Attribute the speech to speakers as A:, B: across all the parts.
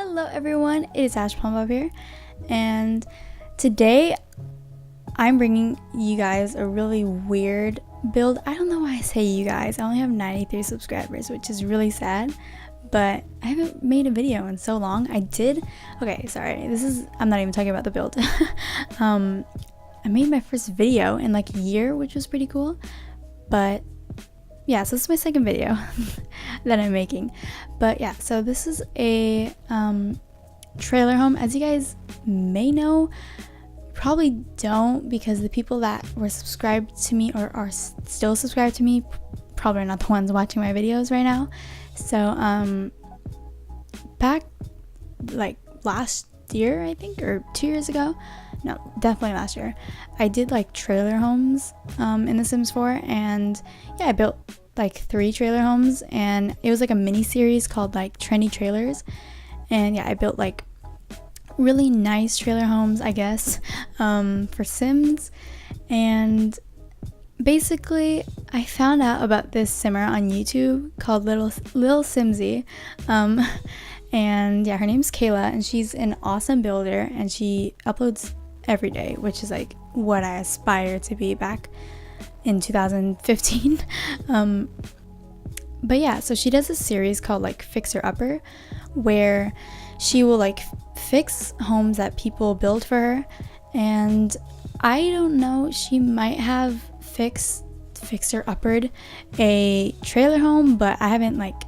A: Hello everyone, it is ashplum up here, and today I'm bringing you guys a really weird build. I don't know why I say you guys. I only have 93 subscribers, which is really sad, but I haven't made a video in so long. I'm not even talking about the build. I made my first video in like a year, which was pretty cool, but yeah, so this is my second video that I'm making. But yeah, so this is a trailer home. As you guys may know, probably don't, because the people that were subscribed to me or are still subscribed to me probably are not the ones watching my videos right now. So back like last year, I think, or 2 years ago, no, definitely last year, I did like trailer homes in The Sims 4, and yeah, I built like 3 trailer homes, and it was like a mini series called like Trendy Trailers. And yeah, I built like really nice trailer homes, I guess, for Sims. And basically I found out about this simmer on YouTube called Lilsimsie, and yeah, her name's Kayla, and she's an awesome builder, and she uploads every day, which is like what I aspire to be back in 2015. But yeah, so she does a series called like Fixer Upper, where she will like fix homes that people build for her. And I don't know, she might have fixer uppered a trailer home, but I haven't like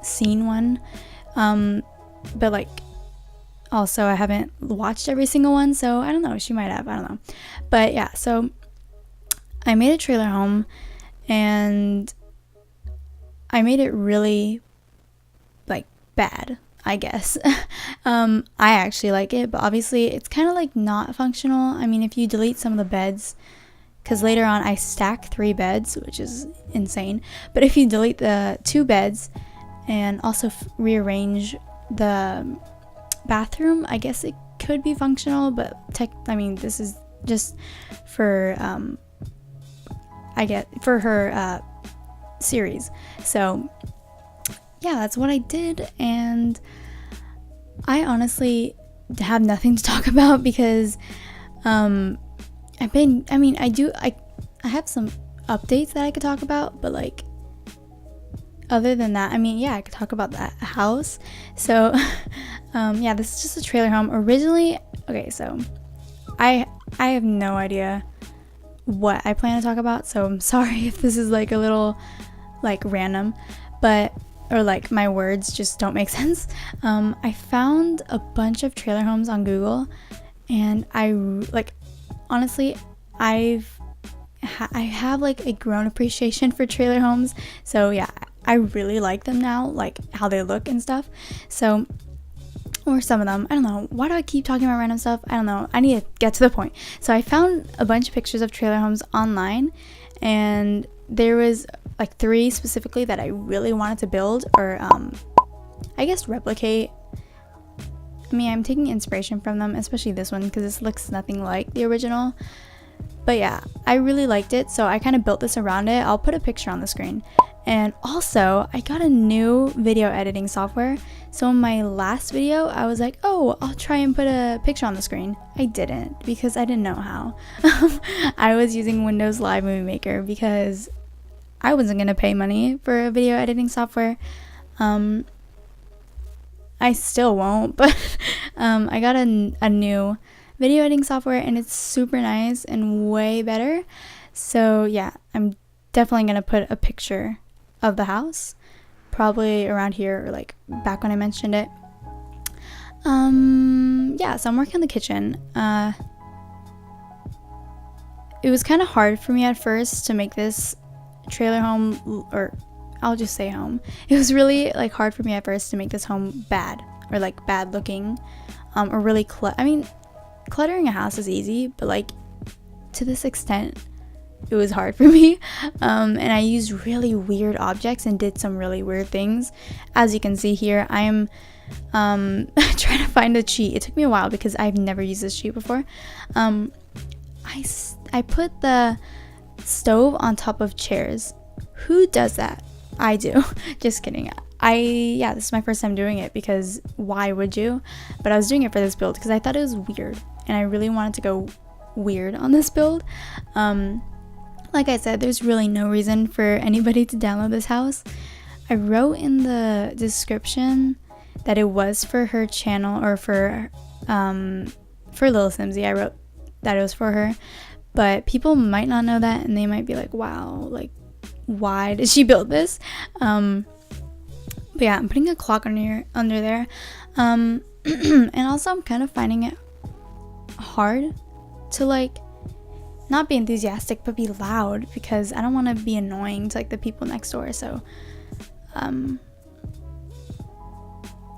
A: seen one. But like also I haven't watched every single one, so I don't know, she might have, I don't know. But yeah, so I made a trailer home, and I made it really like bad, I guess. I actually like it, but obviously it's kind of like not functional. I mean, if you delete some of the beds, because later on I stack 3 beds, which is insane, but if you delete the 2 beds and also rearrange the bathroom, I guess it could be functional. But this is just for for her series. So yeah, that's what I did, and I honestly have nothing to talk about because I have some updates that I could talk about, but like other than that, I could talk about that house. So yeah, this is just a trailer home originally. Okay, so I have no idea what I plan to talk about, so I'm sorry if this is like a little like random, or like my words just don't make sense. I found a bunch of trailer homes on Google, and honestly, I have like a grown appreciation for trailer homes. So yeah, I really like them now, like how they look and stuff. So, or some of them, I don't know, why do I keep talking about random stuff? I don't know, I need to get to the point. So I found a bunch of pictures of trailer homes online, and there was like 3 specifically that I really wanted to build, or I guess replicate. I'm taking inspiration from them, especially this one, because this looks nothing like the original. But yeah, I really liked it, so I kind of built this around it. I'll put a picture on the screen. And also, I got a new video editing software. So in my last video, I was like, oh, I'll try and put a picture on the screen. I didn't, because I didn't know how. I was using Windows Live Movie Maker because I wasn't going to pay money for a video editing software. I still won't, but I got a new video editing software, and it's super nice and way better. So yeah, I'm definitely going to put a picture of the house probably around here, or like back when I mentioned it. Yeah, so I'm working on the kitchen. It was kind of hard for me at first to make this trailer home, or I'll just say home. It was really like hard for me at first to make this home bad, or like bad looking, or really cluttering a house is easy, but like to this extent it was hard for me. And I used really weird objects and did some really weird things. As you can see here, I am trying to find a cheat. It took me a while because I've never used this cheat before. I put the stove on top of chairs. Who does that? I do. Just kidding. yeah, this is my first time doing it because why would you? But I was doing it for this build because I thought it was weird and I really wanted to go weird on this build. Like I said, there's really no reason for anybody to download this house. I wrote in the description that it was for her channel, or for Lilsimsie. I wrote that it was for her, but people might not know that and they might be like, wow, like why did she build this? But yeah, I'm putting a clock under there. And also I'm kind of finding it hard to like not be enthusiastic but be loud, because I don't want to be annoying to like the people next door. So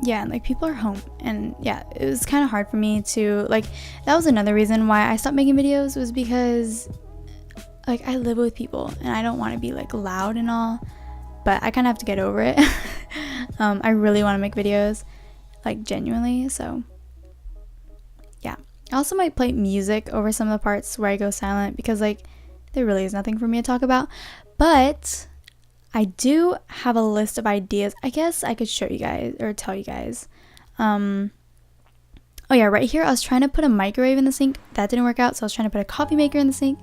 A: yeah, and like people are home, and yeah, it was kind of hard for me to like, that was another reason why I stopped making videos, was because like I live with people and I don't want to be like loud and all, but I kind of have to get over it. I really want to make videos, like genuinely. So yeah, I also might play music over some of the parts where I go silent, because like there really is nothing for me to talk about. But I do have a list of ideas. I guess I could show you guys or tell you guys. Oh yeah, right here I was trying to put a microwave in the sink. That didn't work out, so I was trying to put a coffee maker in the sink.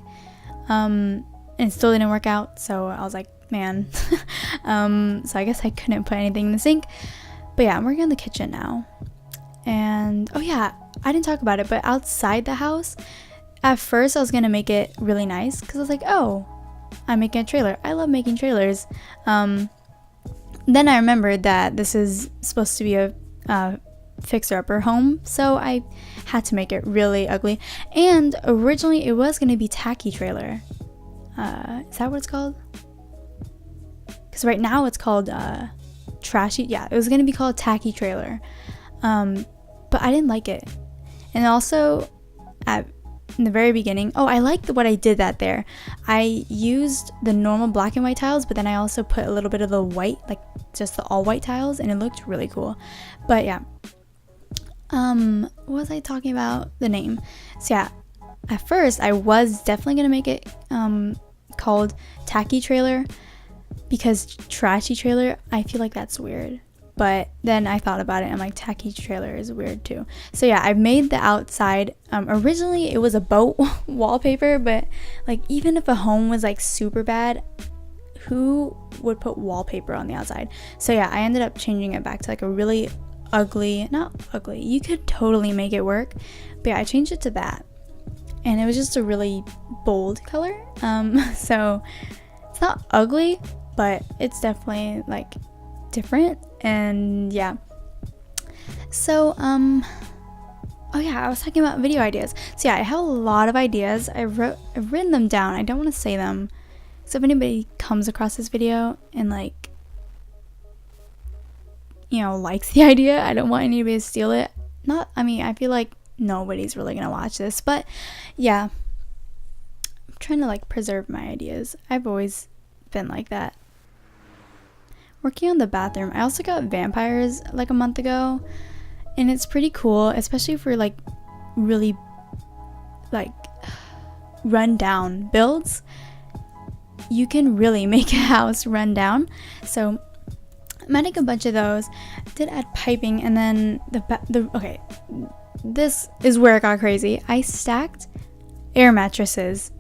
A: And it still didn't work out, so I was like, man. So I guess I couldn't put anything in the sink. But yeah, I'm working on the kitchen now. And oh yeah, I didn't talk about it, but outside the house, at first I was gonna make it really nice, because I was like, oh, I'm making a trailer. I love making trailers. Then I remembered that this is supposed to be a fixer-upper home, so I had to make it really ugly. And originally it was going to be tacky trailer. Is that what it's called? Because right now it's called trashy. Yeah, it was going to be called tacky trailer. But I didn't like it. And also in the very beginning, oh, I liked what I did that there. I used the normal black and white tiles, but then I also put a little bit of the white, like just the all white tiles, and it looked really cool. But yeah, what was I talking about? The name. So yeah, at first I was definitely gonna make it called tacky trailer, because trashy trailer, I feel like that's weird. But then I thought about it and I'm like, tacky trailer is weird too. So yeah, I made the outside. Originally it was a boat wallpaper, but like even if a home was like super bad, who would put wallpaper on the outside? So yeah, I ended up changing it back to like a really ugly, not ugly, you could totally make it work. But yeah, I changed it to that. And it was just a really bold color. So it's not ugly, but it's definitely like different. And yeah, so oh yeah, I was talking about video ideas. So yeah, I have a lot of ideas. I've written them down. I don't want to say them, so if anybody comes across this video and like, you know, likes the idea, I don't want anybody to steal it. I mean, I feel like nobody's really gonna watch this, but yeah, I'm trying to like preserve my ideas. I've always been like that. Working on the bathroom, I also got vampires like a month ago, and it's pretty cool, especially for like really like run down builds. You can really make a house run down. So I'm adding a bunch of those. I did add piping, and then okay, this is where it got crazy. I stacked air mattresses.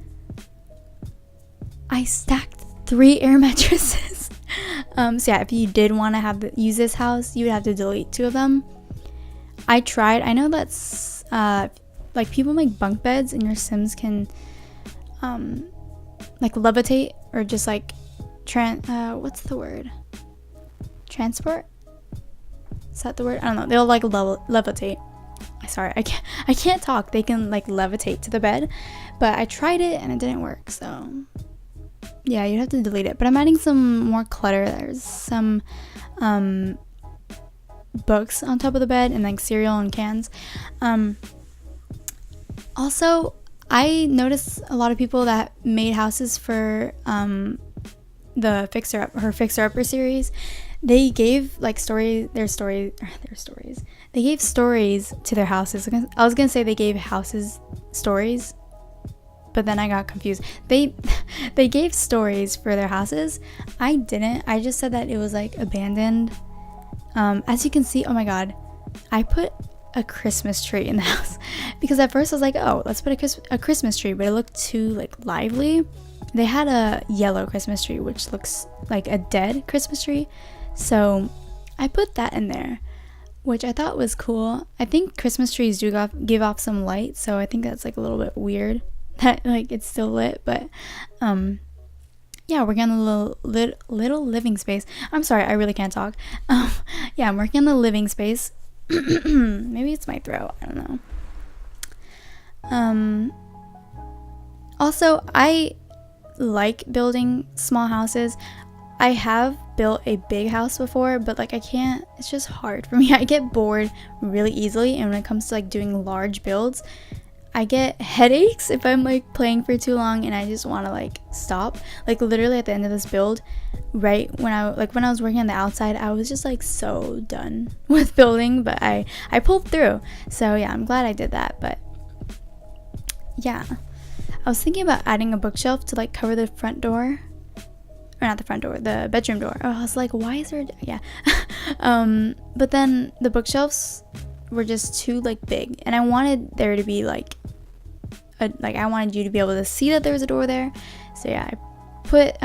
A: I stacked 3 air mattresses. So yeah, if you did want to use this house, you would have to delete 2 of them. I tried. I know that's like people make bunk beds, and your Sims can like levitate, or just like what's the word? Transport? Is that the word? I don't know. They'll like levitate. Sorry, I can't talk. They can like levitate to the bed, but I tried it and it didn't work. So yeah, you have to delete it. But I'm adding some more clutter. There's some books on top of the bed, and like cereal and cans. Also, I noticed a lot of people that made houses for the Fixer Upper series. They gave like their stories. They gave stories to their houses. I was gonna say they gave houses stories, but then I got confused. They gave stories for their houses. I didn't. I just said that it was like abandoned, As you can see, oh my god, I put a Christmas tree in the house because at first I was like, oh, let's put a Christmas tree, but it looked too like lively. They had a yellow Christmas tree which looks like a dead Christmas tree, so I put that in there, which I thought was cool. I think Christmas trees do give off some light, so I think that's like a little bit weird that like it's still lit. But yeah, working on the little living space. I'm sorry, I really can't talk. Yeah, I'm working on the living space. Maybe it's my throat, I don't know. Also, I like building small houses. I have built a big house before, but like I can't, it's just hard for me. I get bored really easily, and when it comes to like doing large builds, I get headaches if I'm like playing for too long and I just want to like stop. Like literally at the end of this build, right when I was working on the outside, I was just like so done with building, but I pulled through. So yeah, I'm glad I did that. But yeah, I was thinking about adding a bookshelf to like cover the front door, or not the front door, the bedroom door. Oh, I was like, why is there, yeah. But then the bookshelves were just too like big, and I wanted there to be like I wanted you to be able to see that there was a door there. So yeah, I put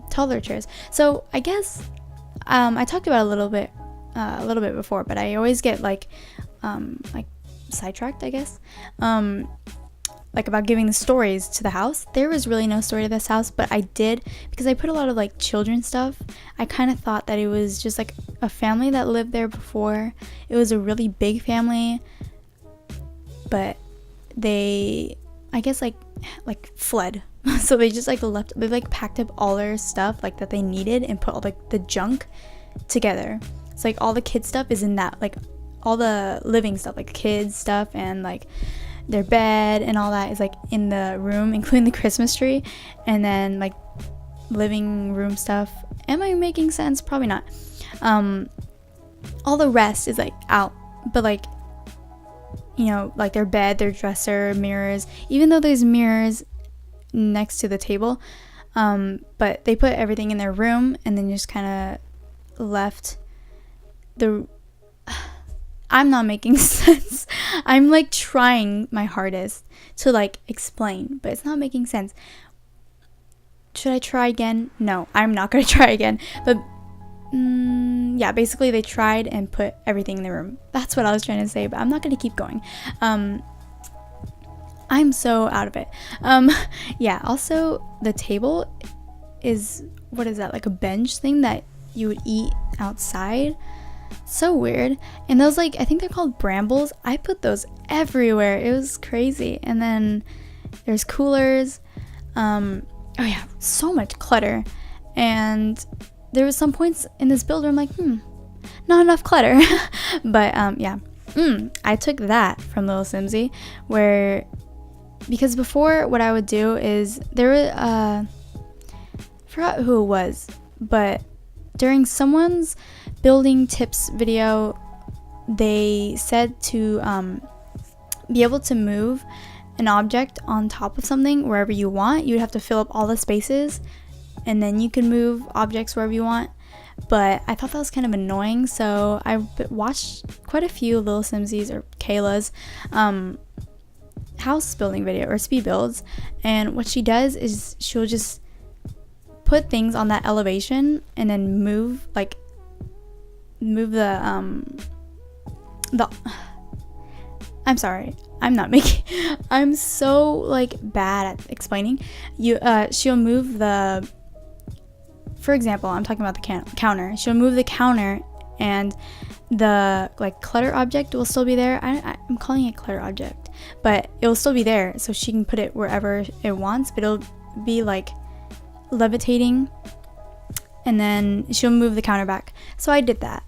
A: taller chairs. So I guess I talked about it a little bit before, but I always get like sidetracked, I guess, like about giving the stories to the house. There was really no story to this house, but I did, because I put a lot of like children's stuff. I kind of thought that it was just like a family that lived there before. It was a really big family, but they, I guess, like fled. So they just like left, they like packed up all their stuff like that they needed and put all like the junk together. It's like all the kids stuff is in that, like all the living stuff, like kids stuff and like their bed and all that is like in the room, including the Christmas tree, and then like living room stuff. Am I making sense? Probably not. All the rest is like out, but like, you know, like their bed, their dresser, mirrors, even though there's mirrors next to the table, but they put everything in their room and then just kind of left the I'm not making sense. I'm like trying my hardest to like explain, but it's not making sense. Should I try again? No, I'm not gonna try again. But yeah, basically they tried and put everything in the room. That's what I was trying to say, but I'm not gonna keep going. I'm so out of it. Yeah, also the table is, what is that, like a bench thing that you would eat outside? So weird. And those, like, I think they're called brambles. I put those everywhere. It was crazy. And then there's coolers. Oh yeah, so much clutter. And there was some points in this build where I'm like, not enough clutter. But yeah, I took that from Lilsimsie, where, because before what I would do is there were forgot who it was, but during someone's building tips video, they said to be able to move an object on top of something wherever you want. You'd have to fill up all the spaces and then you can move objects wherever you want. But I thought that was kind of annoying, so I watched quite a few Lilsimsie's or Kayla's house building video or speed builds, and what she does is she'll just put things on that elevation and then move the I'm sorry, I'm so like bad at explaining. She'll move the, for example, I'm talking about the counter. She'll move the counter and the like clutter object will still be there. I'm calling it clutter object, but it will still be there, so she can put it wherever it wants, but it'll be like levitating, and then she'll move the counter back. So I did that.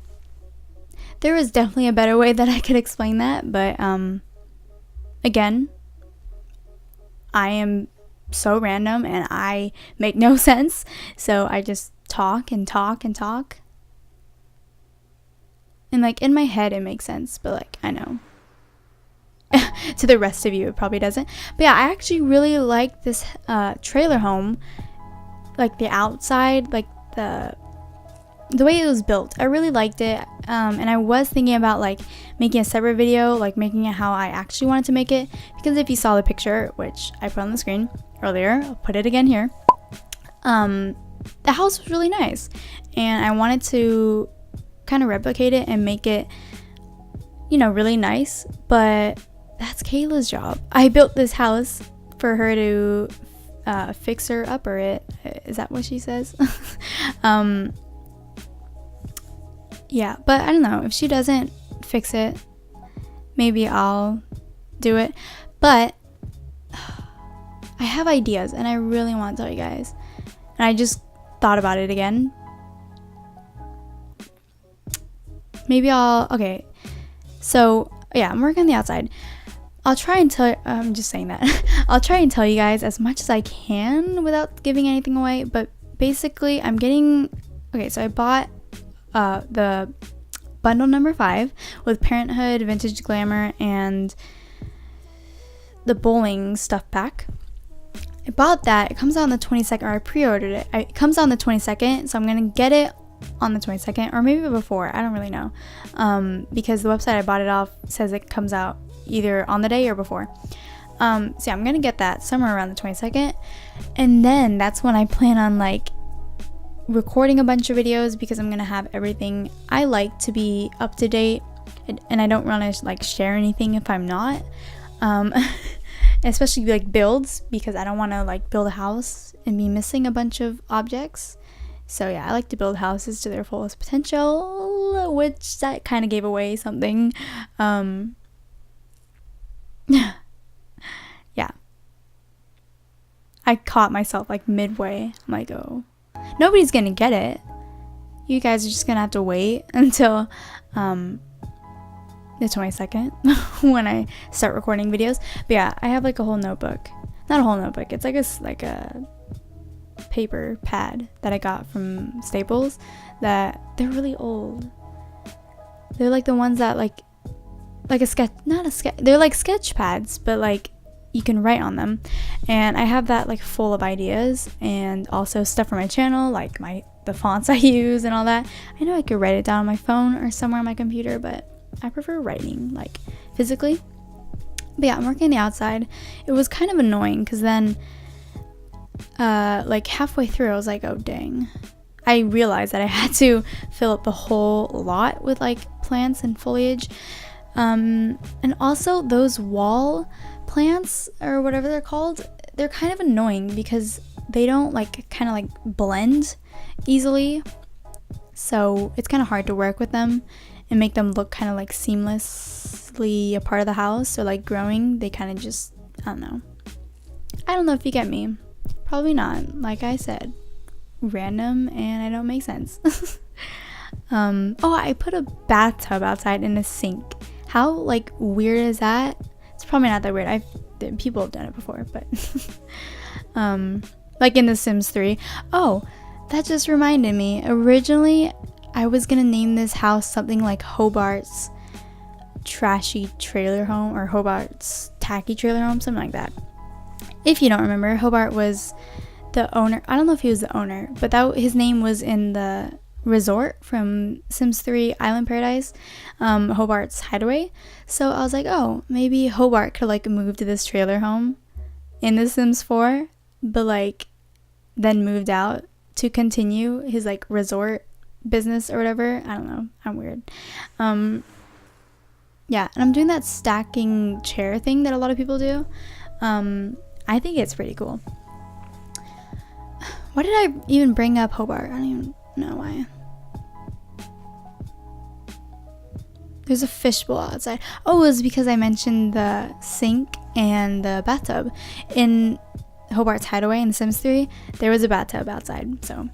A: There was definitely a better way that I could explain that, but again, I am so random and I make no sense, so I just talk and talk and talk, and like in my head it makes sense, but like I know to the rest of you it probably doesn't. But yeah, I actually really like this trailer home, like the outside, like the the way it was built, I really liked it. And I was thinking about like making a separate video, like making it how I actually wanted to make it, because if you saw the picture, which I put on the screen earlier, I'll put it again here, the house was really nice, and I wanted to kind of replicate it and make it, you know, really nice. But that's Kayla's job. I built this house for her to fix her upper it. Is that what she says? Yeah, but I don't know, if she doesn't fix it, maybe I'll do it. But I have ideas and I really want to tell you guys, and I just thought about it again. Maybe okay, so yeah, I'm working on the outside. I'll try and tell, I'm just saying that. I'll try and tell you guys as much as I can without giving anything away. But basically, I'm getting, okay, so I bought the bundle number 5 with Parenthood, Vintage Glamour, and the bowling stuff pack. I bought that. It comes out on the 22nd, or I pre-ordered it. It comes out on the 22nd, so I'm going to get it on the 22nd, or maybe before. I don't really know. Because the website I bought it off says it comes out either on the day or before. So yeah, I'm gonna get that somewhere around the 22nd, and then that's when I plan on like recording a bunch of videos, because I'm gonna have everything I like to be up to date, and I don't want to like share anything if I'm not, especially like builds, because I don't want to like build a house and be missing a bunch of objects. So yeah, I like to build houses to their fullest potential, which that kind of gave away something. Yeah, I caught myself like midway. I'm like, oh, nobody's gonna get it. You guys are just gonna have to wait until the 22nd when I start recording videos. But yeah, I have like a whole notebook. Not a whole notebook. It's like a paper pad that I got from Staples, that they're really old. They're like the ones that like a sketch, not a sketch, they're like sketch pads, but like you can write on them. And I have that like full of ideas, and also stuff for my channel, like the fonts I use and all that. I know I could write it down on my phone or somewhere on my computer, but I prefer writing like physically. But yeah, I'm working on the outside. It was kind of annoying because then like halfway through I was like, oh dang, I realized that I had to fill up the whole lot with like plants and foliage. And also those wall plants, or whatever they're called, they're kind of annoying because they don't like kind of like blend easily, so it's kind of hard to work with them and make them look kind of like seamlessly a part of the house, or like growing. They kind of just, I don't know if you get me. Probably not. Like I said, random, and I don't make sense. Oh, I put a bathtub outside in a sink. How like weird is that? It's probably not that weird. People have done it before, but like in The Sims 3. Oh, that just reminded me. Originally, I was gonna name this house something like Hobart's Trashy Trailer Home, or Hobart's Tacky Trailer Home, something like that. If you don't remember, Hobart was the owner. I don't know if he was the owner, but his name was in the resort from Sims 3 Island Paradise, Hobart's Hideaway. So I was like, oh, maybe Hobart could like move to this trailer home in The Sims 4, but like then moved out to continue his like resort business or whatever. I don't know, I'm weird. Yeah, and I'm doing that stacking chair thing that a lot of people do. I think it's pretty cool. Why did I even bring up Hobart? I don't even know why. There's a fishbowl outside. Oh, it was because I mentioned the sink and the bathtub. In Hobart's Hideaway in The Sims 3, there was a bathtub outside, so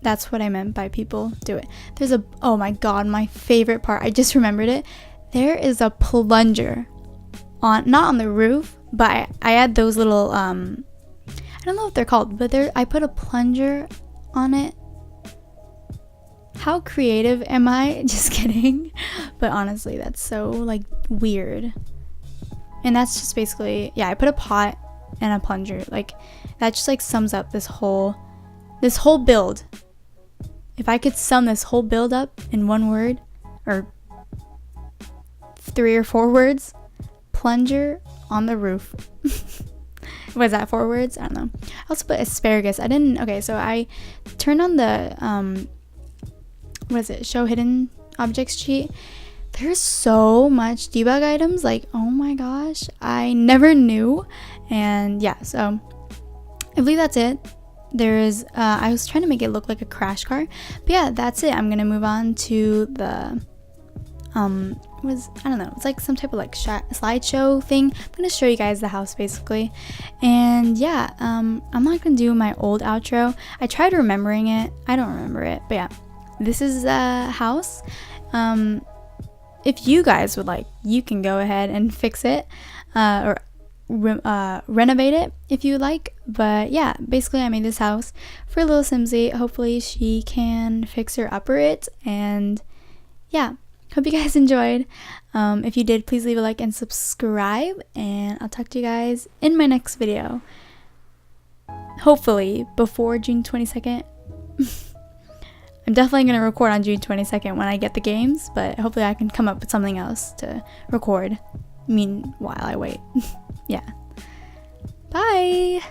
A: that's what I meant by people do it. Oh my god, my favorite part, I just remembered it. There is a plunger not on the roof, but I had those little, I don't know what they're called, but I put a plunger on it. How creative am I? Just kidding. But honestly, that's so like weird. And that's just basically, yeah, I put a pot and a plunger. Like that just like sums up this whole build. if I could sum this whole build up in one word, or 3 or 4 words, plunger on the roof. Was that 4 words? I don't know. I also put asparagus. Okay, so I turned on the, show hidden objects cheat. There's so much debug items, like, oh my gosh, I never knew. And yeah, so I believe that's it. There's I was trying to make it look like a crash car, but yeah, that's it. I'm gonna move on to the I don't know, it's like some type of like slideshow thing. I'm gonna show you guys the house basically. And yeah, I'm not gonna do my old outro. I tried remembering it, I don't remember it, but yeah, this is the house. If you guys would like, you can go ahead and fix it, or renovate it if you would like. But yeah, basically I made this house for Lilsimsie. Hopefully she can fix or upper it. And yeah, hope you guys enjoyed. If you did, please leave a like and subscribe, and I'll talk to you guys in my next video, hopefully before June 22nd. I'm definitely going to record on June 22nd when I get the games, but hopefully I can come up with something else to record meanwhile I wait. Yeah. Bye!